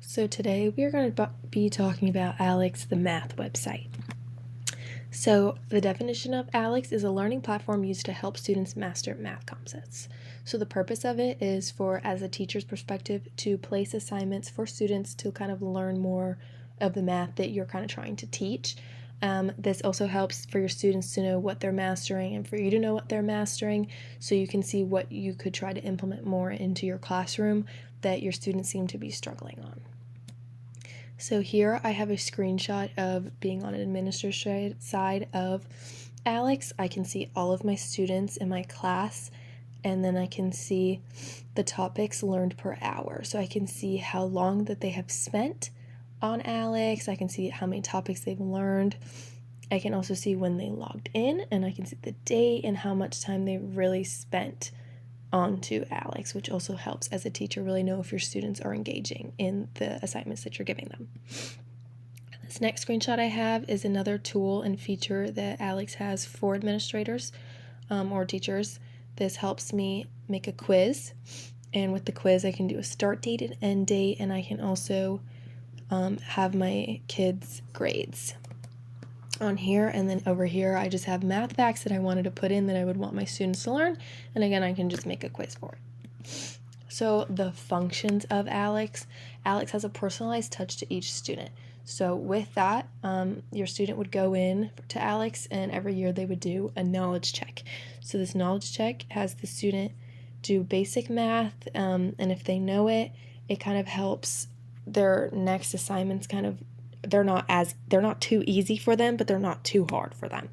So today we are going to be talking about Aleks, the math website. So the definition of Aleks is a learning platform used to help students master math concepts. So the purpose of it is for, as a teacher's perspective, to place assignments for students to kind of learn more of the math that you're kind of trying to teach. This also helps for your students to know what they're mastering and for you to know what they're mastering, so you can see what you could try to implement more into your classroom that your students seem to be struggling on. So here I have a screenshot of being on an administrator side of Aleks. I can see all of my students in my class, and then I can see the topics learned per hour. So I can see how long that they have spent on Aleks. I can see how many topics they've learned. I can also see when they logged in, and I can see the date and how much time they really spent onto Aleks, which also helps as a teacher really know if your students are engaging in the assignments that you're giving them. This next screenshot I have is another tool and feature that Aleks has for administrators or teachers. This helps me make a quiz, and with the quiz I can do a start date and end date, and I can also have my kids' grades on here, and then over here I just have math facts that I wanted to put in that I would want my students to learn, and again I can just make a quiz for it. So the functions of Aleks has a personalized touch to each student. So with that, your student would go in to Aleks, and every year they would do a knowledge check. So this knowledge check has the student do basic math, and if they know it, it kind of helps their next assignments they're not too easy for them, but they're not too hard for them.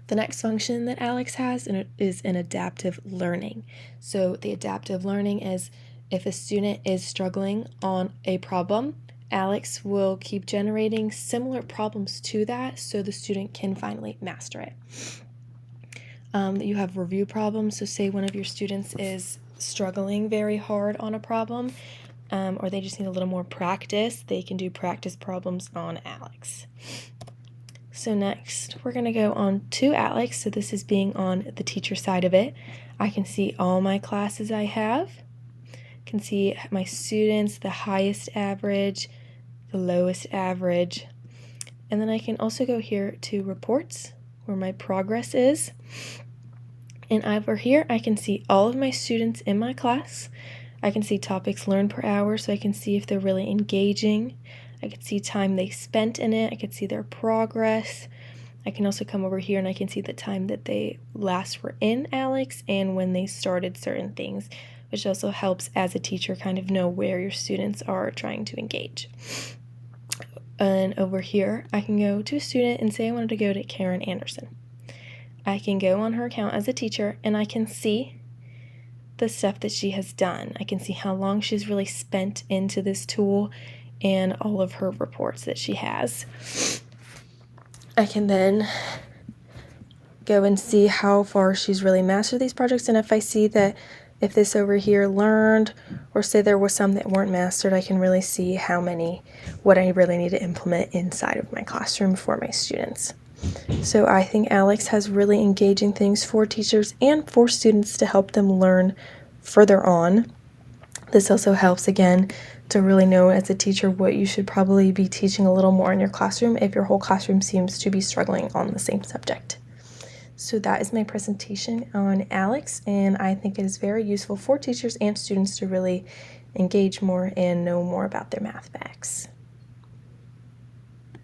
The next function that Aleks has is an adaptive learning. So the adaptive learning is if a student is struggling on a problem, Aleks will keep generating similar problems to that so the student can finally master it. You have review problems. So say one of your students is struggling very hard on a problem, or they just need a little more practice, they can do practice problems on Aleks. So next, we're going to go on to Aleks. So this is being on the teacher side of it. I can see all my classes I have. I can see my students, the highest average, the lowest average. And then I can also go here to reports, where my progress is. And over here, I can see all of my students in my class. I can see topics learned per hour, so I can see if they're really engaging. I can see time they spent in it. I can see their progress. I can also come over here and I can see the time that they last were in Aleks and when they started certain things, which also helps as a teacher kind of know where your students are trying to engage. And over here, I can go to a student and say I wanted to go to Karen Anderson. I can go on her account as a teacher and I can see the stuff that she has done. I can see how long she's really spent into this tool and all of her reports that she has. I can then go and see how far she's really mastered these projects, and if I see that if this over here learned, or say there was some that weren't mastered, I can really see what I really need to implement inside of my classroom for my students. So I think Aleks has really engaging things for teachers and for students to help them learn further on. This also helps, again, to really know as a teacher what you should probably be teaching a little more in your classroom if your whole classroom seems to be struggling on the same subject. So that is my presentation on Aleks, and I think it is very useful for teachers and students to really engage more and know more about their math facts.